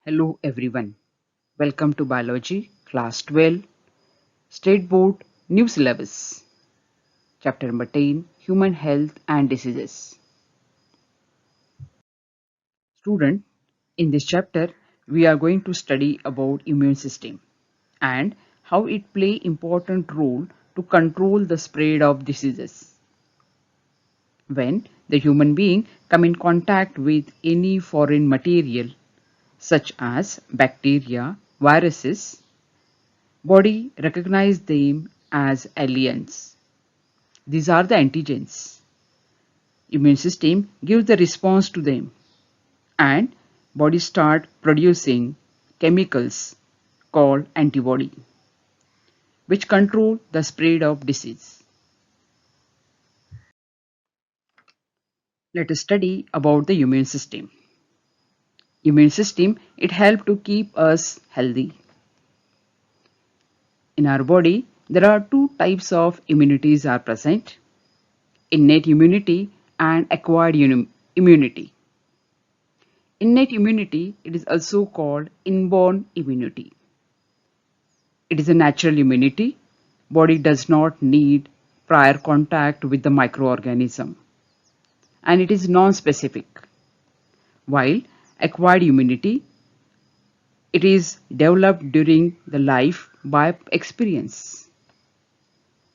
Hello everyone. Welcome to Biology Class 12 State Board New Syllabus Chapter number 10 Human Health and Diseases. Student, in this chapter we are going to study about immune system and how it play important role to control the spread of diseases. When the human being come in contact with any foreign material such as bacteria, viruses, body recognize them as aliens. These are the antigens. Immune system gives the response to them and body start producing chemicals called antibody which control the spread of disease. Let us study about the immune system. Immune system it helps to keep us healthy. In our body there are two types of immunities are present: innate immunity and acquired immunity. Innate immunity, it is also called inborn immunity. It is a natural immunity. Body does not need prior contact with the microorganism and it is non-specific. While acquired immunity, it is developed during the life by experience.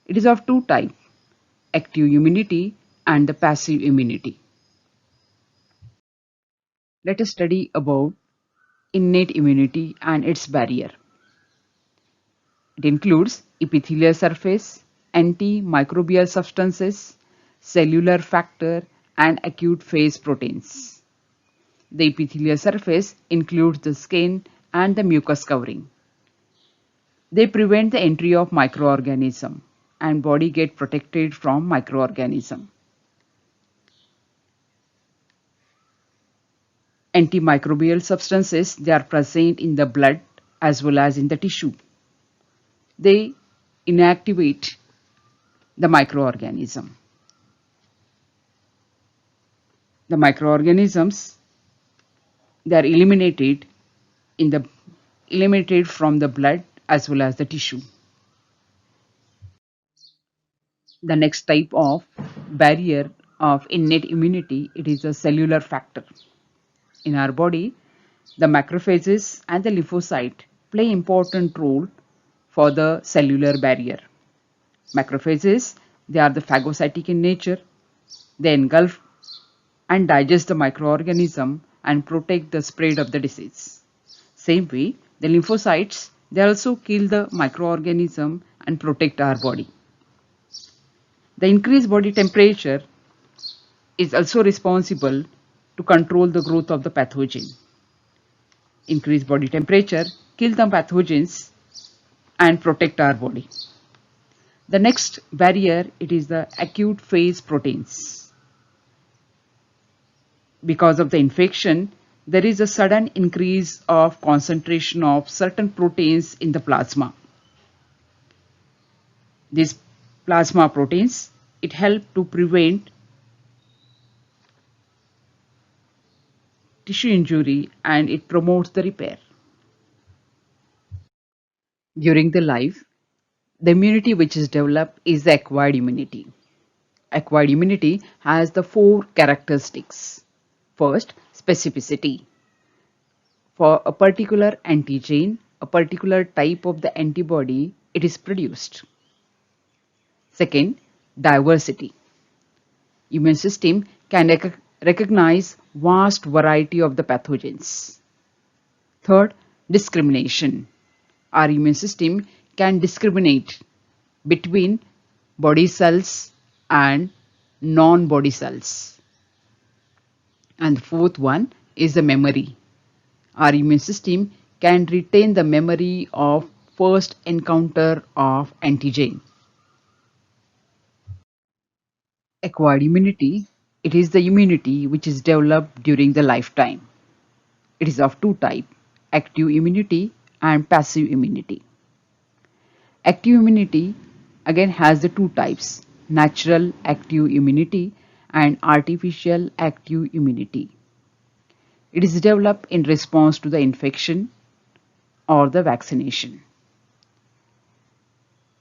It is of two types, active immunity and the passive immunity. Let us study about innate immunity and its barrier. It includes epithelial surface, antimicrobial substances, cellular factor, and acute phase proteins. The epithelial surface includes the skin and the mucous covering. They prevent the entry of microorganism and body get protected from microorganism. Antimicrobial substances, they are present in the blood as well as in the tissue. They inactivate the microorganism. The microorganisms, they are eliminated from the blood as well as the tissue. The next type of barrier of innate immunity, it is a cellular factor. In our body, the macrophages and the lymphocyte play important role for the cellular barrier. Macrophages, they are the phagocytic in nature. They engulf and digest the microorganism and protect the spread of the disease. Same way, the lymphocytes, they also kill the microorganism and protect our body. The increased body temperature is also responsible to control the growth of the pathogen. Increased body temperature kill the pathogens and protect our body. The next barrier, it is the acute phase proteins. Because of the infection, there is a sudden increase of concentration of certain proteins in the plasma. These plasma proteins, it helps to prevent tissue injury and it promotes the repair. During the life, the immunity which is developed is the acquired immunity. Acquired immunity has the four characteristics. First, specificity. For a particular antigen, a particular type of the antibody, it is produced. Second, diversity. Immune system can recognize vast variety of the pathogens. Third, discrimination. Our immune system can discriminate between body cells and non-body cells. And the fourth one is the memory. Our immune system can retain the memory of first encounter of antigen. Acquired immunity, it is the immunity which is developed during the lifetime. It is of two types, active immunity and passive immunity. Active immunity again has the two types, natural active immunity and artificial active immunity. It is developed in response to the infection or the vaccination.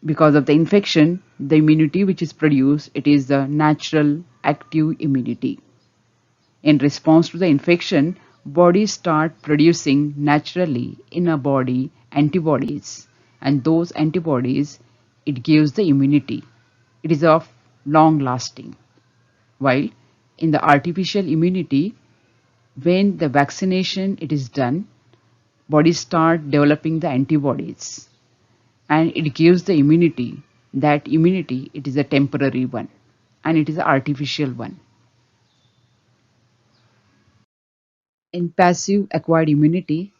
Because of the infection, the immunity which is produced, it is the natural active immunity. In response to the infection, bodies start producing naturally in a body antibodies, and those antibodies, it gives the immunity. It is of long lasting. While in the artificial immunity, when the vaccination it is done, bodies start developing the antibodies and it gives the immunity. That immunity, it is a temporary one and it is an artificial one. In passive acquired immunity,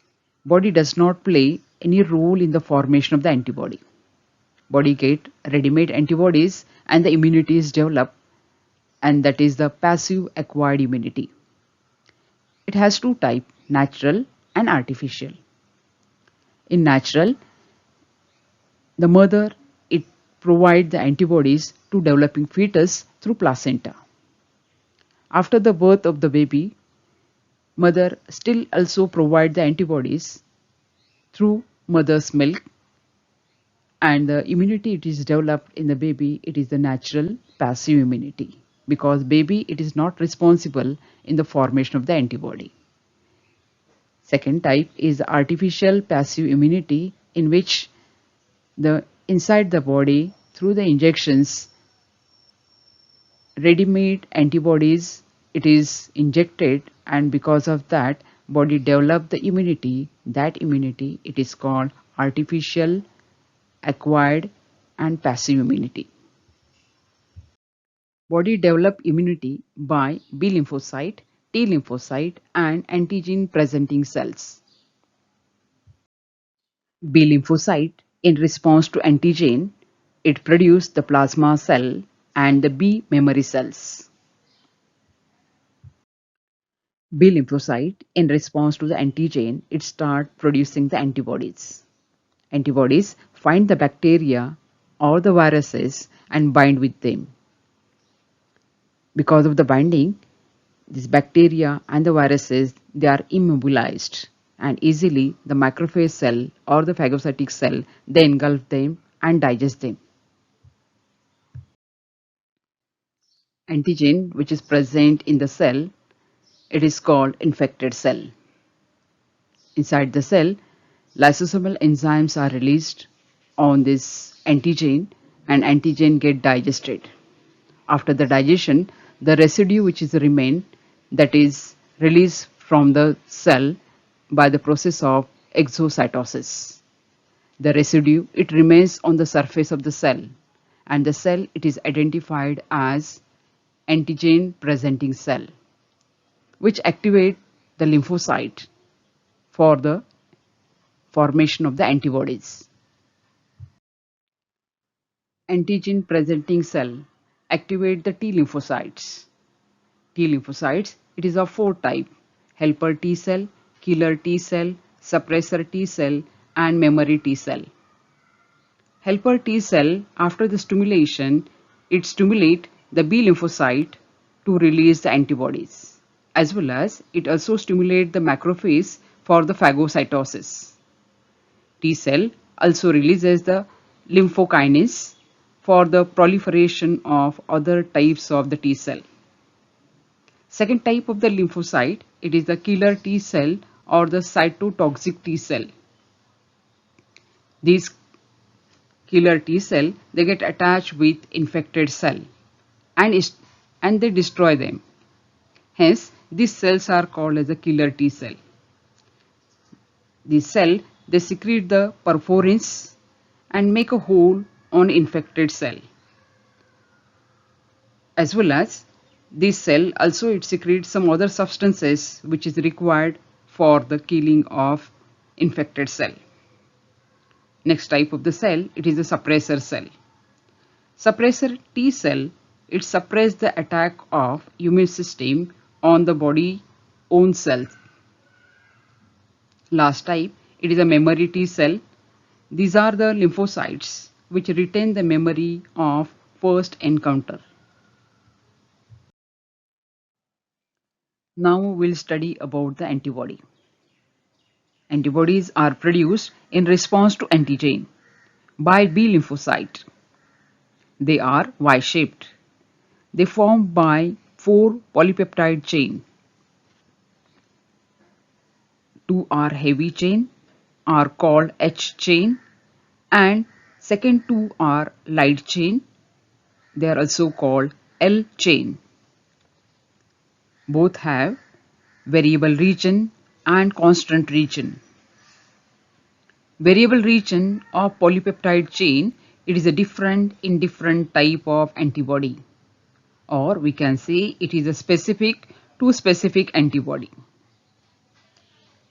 body does not play any role in the formation of the antibody. Body get ready-made antibodies and the immunity is developed, and that is the passive acquired immunity. It has two types, natural and artificial. In natural, the mother it provides the antibodies to developing fetus through placenta. After the birth of the baby, mother still also provide the antibodies through mother's milk, and the immunity it is developed in the baby, it is the natural passive immunity, because baby it is not responsible in the formation of the antibody. Second type is artificial passive immunity, in which the inside the body through the injections ready-made antibodies it is injected, and because of that body develop the immunity. That immunity it is called artificial acquired and passive immunity. Body develop immunity by B lymphocyte, T lymphocyte and antigen presenting cells. B lymphocyte, in response to antigen, it produces the plasma cell and the B memory cells. B lymphocyte, in response to the antigen, it start producing the antibodies. Antibodies find the bacteria or the viruses and bind with them. Because of the binding, these bacteria and the viruses, they are immobilized, and easily the macrophage cell or the phagocytic cell, they engulf them and digest them. Antigen which is present in the cell, it is called infected cell. Inside the cell, lysosomal enzymes are released on this antigen and antigen get digested. After the digestion, the residue which is remain, that is released from the cell by the process of exocytosis. The residue it remains on the surface of the cell, and the cell it is identified as antigen presenting cell, which activate the lymphocyte for the formation of the antibodies. Antigen presenting cell activate the T lymphocytes. T lymphocytes, it is of four type: helper T cell, killer T cell, suppressor T cell and memory T cell. Helper T cell, after the stimulation, it stimulate the B lymphocyte to release the antibodies, as well as it also stimulate the macrophage for the phagocytosis. T cell also releases the lymphokinase for the proliferation of other types of the T cell. Second type of the lymphocyte, it is the killer T cell or the cytotoxic T cell. These killer T cell, they get attached with infected cell and they destroy them. Hence, these cells are called as a killer T cell. These cell, they secrete the perforins and make a hole on infected cell. As well as this cell also it secretes some other substances which is required for the killing of infected cell. Next type of the cell, it is the suppressor cell. Suppressor T cell, it suppresses the attack of immune system on the body own cells. Last type, it is a memory T cell. These are the lymphocytes which retain the memory of first encounter. Now we'll study about the antibody. Antibodies are produced in response to antigen by B lymphocyte. They are Y-shaped. They form by 4 polypeptide chain. 2 are heavy chain are called H chain and second 2 are light chain. They are also called L chain. Both have variable region and constant region. Variable region of polypeptide chain, it is a different in different type of antibody, or we can say it is a specific to specific antibody.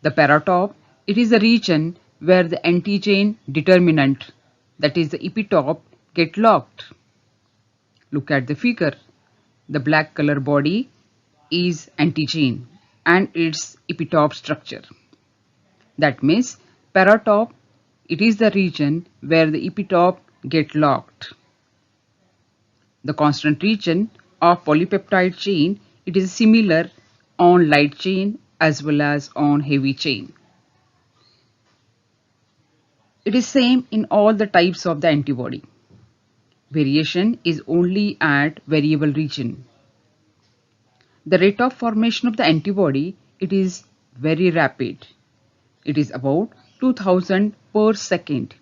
The paratop, it is a region where the antigen determinant, that is the epitope, get locked. Look at the figure. The black color body is antigen and its epitope structure. That means paratop, it is the region where the epitope get locked. The constant region of polypeptide chain, it is similar on light chain as well as on heavy chain. It is same in all the types of the antibody. Variation is only at variable region. The rate of formation of the antibody, it is very rapid. It is about 2000 per second.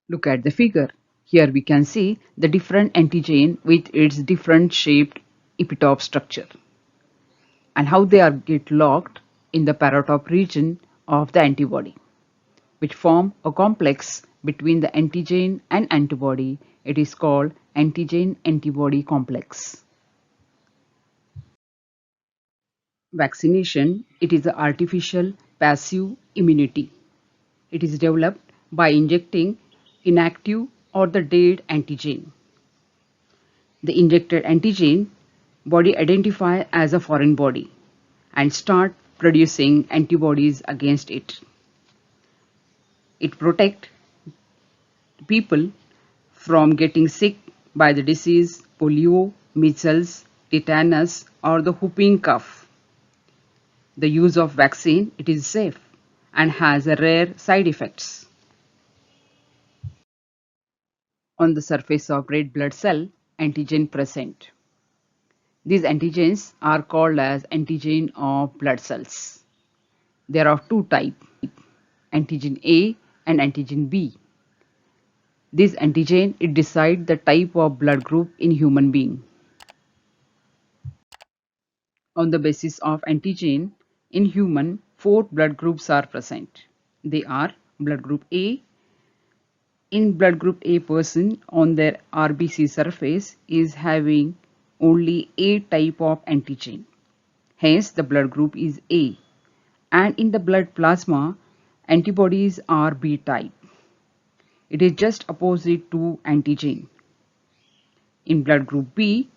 Look at the figure. Here we can see the different antigen with its different shaped epitope structure and how they are get locked in the paratop region of the antibody, which form a complex between the antigen and antibody. It is called antigen-antibody complex. Vaccination, it is an artificial passive immunity. It is developed by injecting inactive or the dead antigen. The injected antigen body identify as a foreign body and start producing antibodies against it. It protects people from getting sick by the disease polio, measles, tetanus or the whooping cough. The use of vaccine, it is safe and has a rare side effects. On the surface of red blood cell, antigen present. These antigens are called as antigen of blood cells. There are two types, antigen A and antigen B. This antigen, it decides the type of blood group in human being. On the basis of antigen, in human, 4 blood groups are present. They are blood group A. In blood group A person on their RBC surface is having only A type of antigen. Hence the blood group is A. And in the blood plasma, antibodies are B type. It is just opposite to antigen. In blood group B,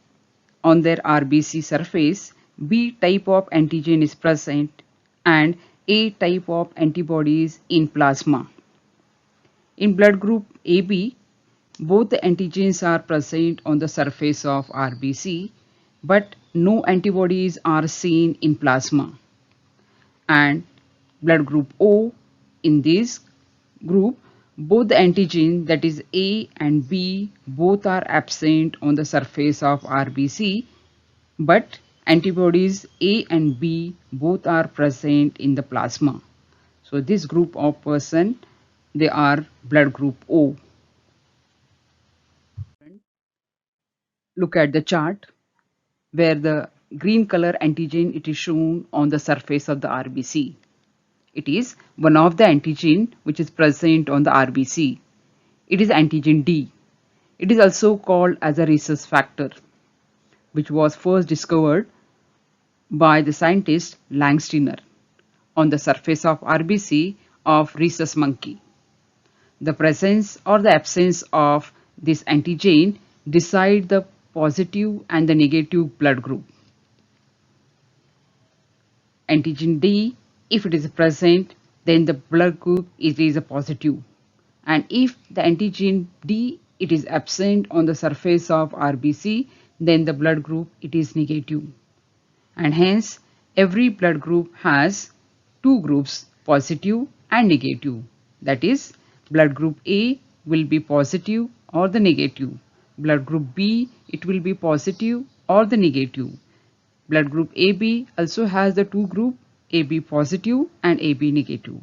on their RBC surface, B type of antigen is present and A type of antibodies in plasma. In blood group AB, both the antigens are present on the surface of RBC, but no antibodies are seen in plasma. And blood group O, in this group, both the antigen, that is A and B, both are absent on the surface of RBC, but antibodies A and B both are present in the plasma. So this group of person, they are blood group O. Look at the chart where the green color antigen, it is shown on the surface of the RBC. It is one of the antigen which is present on the RBC. It is antigen D. It is also called as a rhesus factor, which was first discovered by the scientist Langsteiner on the surface of RBC of rhesus monkey. The presence or the absence of this antigen decide the positive and the negative blood group. Antigen D, if it is present, then the blood group is a positive. And if the antigen D, it is absent on the surface of RBC, then the blood group, it is negative. and hence every blood group has two groups, positive and negative. That is, blood group A will be positive or the negative. Blood group B, it will be positive or the negative. Blood group AB also has the two group, AB positive and AB negative.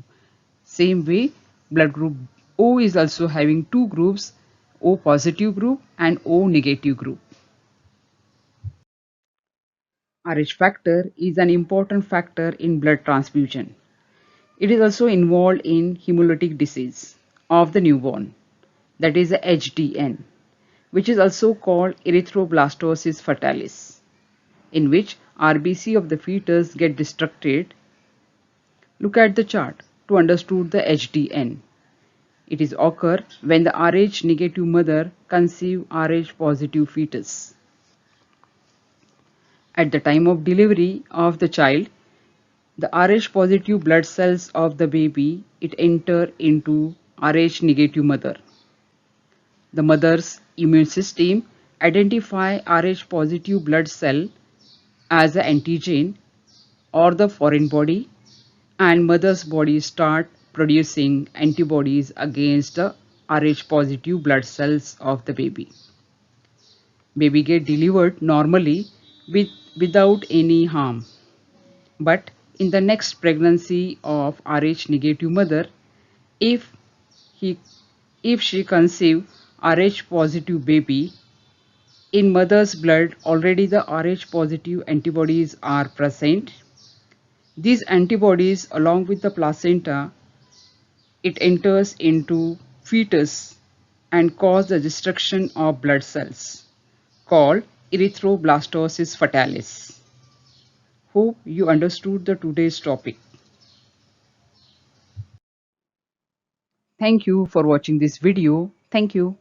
Same way, blood group O is also having two groups, O positive group and O negative group. Rh factor is an important factor in blood transfusion. It is also involved in hemolytic disease of the newborn, that is the HDN, which is also called erythroblastosis fetalis, in which RBC of the fetus get destructed. Look at the chart to understand the HDN. It is occur when the Rh negative mother conceive Rh positive fetus. At the time of delivery of the child, the Rh positive blood cells of the baby it enter into Rh negative mother. The mother's immune system identify Rh positive blood cell as an antigen or the foreign body, and mother's body start producing antibodies against the Rh positive blood cells of the baby. Baby get delivered normally without any harm. But in the next pregnancy of Rh negative mother, if he if she conceive Rh positive baby, in mother's blood already the Rh positive antibodies are present. These antibodies along with the placenta, it enters into fetus and cause the destruction of blood cells called erythroblastosis fetalis. Hope you understood the today's topic. Thank you for watching this video. Thank you.